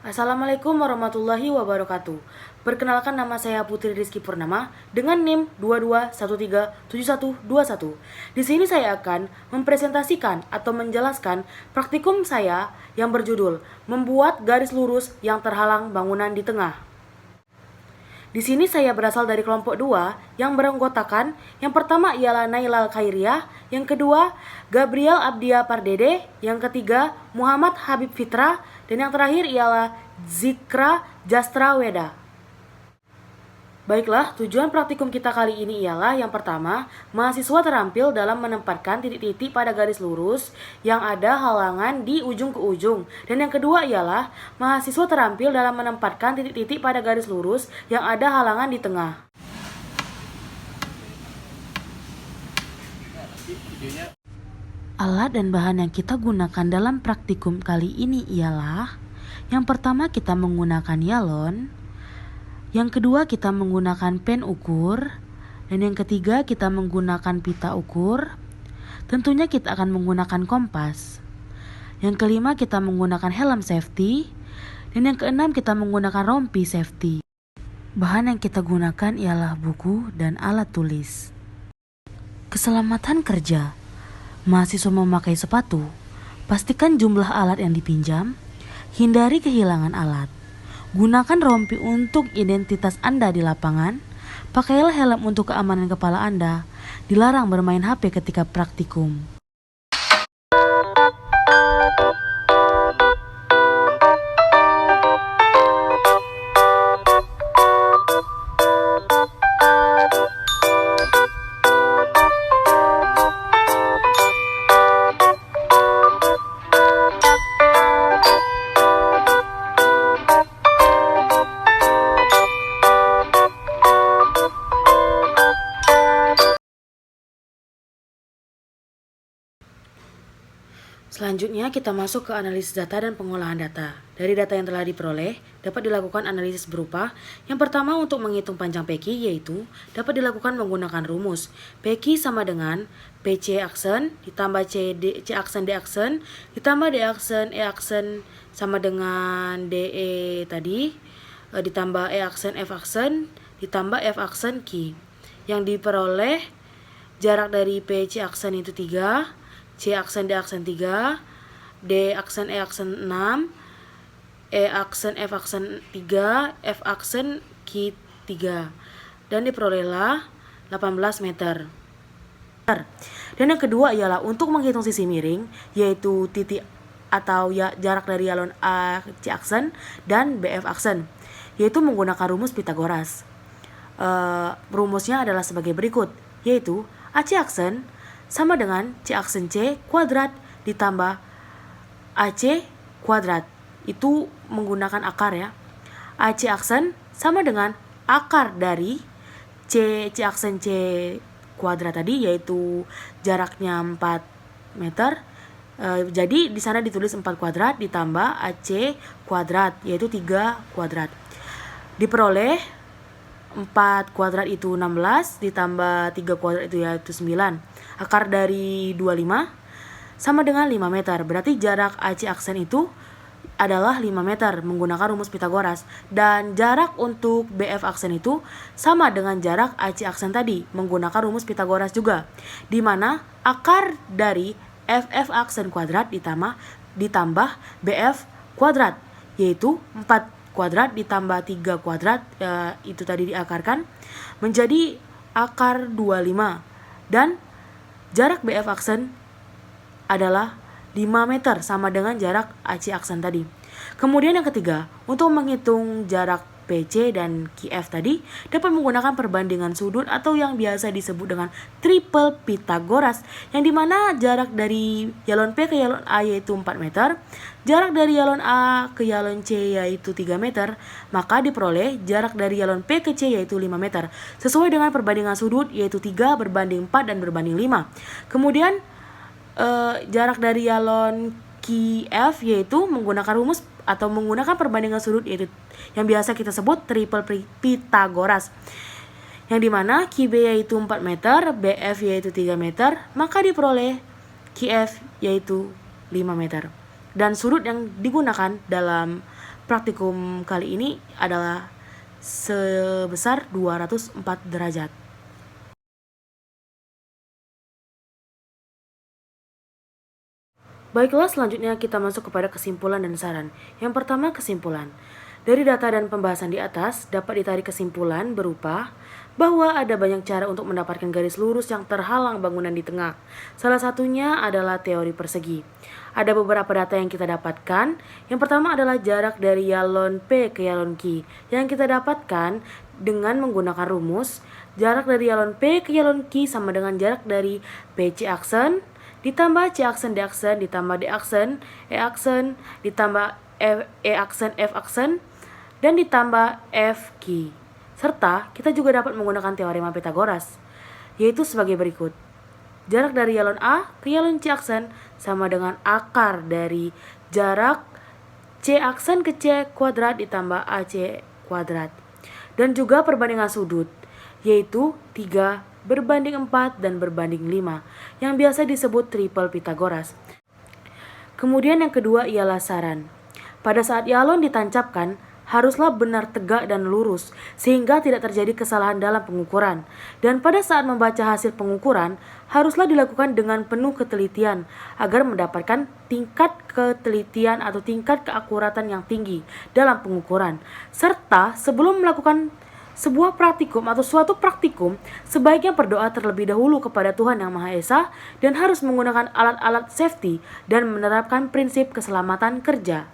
Assalamualaikum warahmatullahi wabarakatuh. Perkenalkan, nama saya Putri Rizky Purnama dengan NIM 22137121. Di sini saya akan mempresentasikan atau menjelaskan praktikum saya yang berjudul membuat garis lurus yang terhalang bangunan di tengah. Di sini saya berasal dari kelompok 2 yang beranggotakan yang pertama ialah Nailal Khairiyah, yang kedua Gabriel Abdia Pardede, yang ketiga Muhammad Habib Fitra, dan yang terakhir ialah Zikra Jastra Weda. Baiklah, tujuan praktikum kita kali ini ialah yang pertama, mahasiswa terampil dalam menempatkan titik-titik pada garis lurus yang ada halangan di ujung ke ujung. Dan yang kedua ialah mahasiswa terampil dalam menempatkan titik-titik pada garis lurus yang ada halangan di tengah. Alat dan bahan yang kita gunakan dalam praktikum kali ini ialah yang pertama kita menggunakan yalon, yang kedua kita menggunakan pen ukur, dan yang ketiga kita menggunakan pita ukur. Tentunya kita akan menggunakan kompas. Yang kelima kita menggunakan helm safety, dan yang keenam kita menggunakan rompi safety. Bahan yang kita gunakan ialah buku dan alat tulis. Keselamatan kerja. Mahasiswa memakai sepatu. Pastikan jumlah alat yang dipinjam. Hindari kehilangan alat. Gunakan rompi untuk identitas Anda di lapangan. Pakailah helm untuk keamanan kepala Anda. Dilarang bermain HP ketika praktikum. Selanjutnya kita masuk ke analisis data dan pengolahan data. Dari data yang telah diperoleh, dapat dilakukan analisis berupa yang pertama untuk menghitung panjang PQ, yaitu dapat dilakukan menggunakan rumus PQ sama dengan PC aksen ditambah C aksen D aksen ditambah D aksen E aksen sama dengan DE tadi ditambah E aksen F aksen ditambah F aksen Q. Yang diperoleh jarak dari PC aksen itu 3, C aksen D aksen 3, D aksen E aksen 6, E aksen F aksen 3, F aksen Q 3. Dan diperolehlah 18 meter. Dan yang kedua ialah untuk menghitung sisi miring, yaitu titik atau jarak dari yalon A C aksen dan BF aksen, yaitu menggunakan rumus Pitagoras. Rumusnya adalah sebagai berikut, yaitu AC aksen sama dengan C aksen C kuadrat ditambah AC kuadrat. Itu menggunakan akar ya. AC aksen sama dengan akar dari C aksen C kuadrat tadi, yaitu jaraknya 4 meter. Jadi di sana ditulis 4 kuadrat ditambah AC kuadrat, yaitu 3 kuadrat. Diperoleh 4 kuadrat itu 16 ditambah 3 kuadrat itu yaitu 9. Akar dari 25 sama dengan 5 meter. Berarti jarak AC aksen itu adalah 5 meter menggunakan rumus Pitagoras. Dan jarak untuk BF aksen itu sama dengan jarak AC aksen tadi menggunakan rumus Pitagoras juga. Di mana akar dari FF aksen kuadrat ditambah BF kuadrat, yaitu 4 kuadrat ditambah 3 kuadrat, itu tadi diakarkan menjadi akar 25. Dan jarak BF aksen adalah 5 meter sama dengan jarak AC aksen tadi. Kemudian yang ketiga, untuk menghitung jarak PC dan QF tadi dapat menggunakan perbandingan sudut atau yang biasa disebut dengan triple Pitagoras, yang dimana jarak dari yalon P ke yalon A yaitu 4 meter, jarak dari yalon A ke yalon C yaitu 3 meter, maka diperoleh jarak dari yalon P ke C yaitu 5 meter sesuai dengan perbandingan sudut yaitu 3 berbanding 4 dan berbanding 5. Kemudian jarak dari yalon QF yaitu menggunakan rumus atau menggunakan perbandingan sudut yaitu yang biasa kita sebut triple Pitagoras, yang dimana QB yaitu 4 meter, BF yaitu 3 meter, maka diperoleh QF yaitu 5 meter. Dan sudut yang digunakan dalam praktikum kali ini adalah sebesar 204 derajat. Baiklah, selanjutnya kita masuk kepada kesimpulan dan saran. Yang pertama, kesimpulan. Dari data dan pembahasan di atas, dapat ditarik kesimpulan berupa bahwa ada banyak cara untuk mendapatkan garis lurus yang terhalang bangunan di tengah. Salah satunya adalah teori persegi. Ada beberapa data yang kita dapatkan. Yang pertama adalah jarak dari yalon P ke yalon Q. Yang kita dapatkan dengan menggunakan rumus, jarak dari yalon P ke yalon Q sama dengan jarak dari PC aksen ditambah C aksen D aksen ditambah D aksen E aksen ditambah E aksen F aksen dan ditambah F Q. Serta kita juga dapat menggunakan teorema Pythagoras, yaitu sebagai berikut. Jarak dari yalon A ke yalon C aksen sama dengan akar dari jarak C aksen ke C kuadrat ditambah AC kuadrat. Dan juga perbandingan sudut, yaitu 3 berbanding 4 dan berbanding 5, yang biasa disebut triple Pythagoras. Kemudian yang kedua ialah saran. Pada saat yalon ditancapkan, haruslah benar tegak dan lurus, sehingga tidak terjadi kesalahan dalam pengukuran. Dan pada saat membaca hasil pengukuran, haruslah dilakukan dengan penuh ketelitian, agar mendapatkan tingkat ketelitian atau tingkat keakuratan yang tinggi dalam pengukuran. Serta sebelum melakukan sebuah praktikum atau suatu praktikum, sebaiknya berdoa terlebih dahulu kepada Tuhan Yang Maha Esa dan harus menggunakan alat-alat safety dan menerapkan prinsip keselamatan kerja.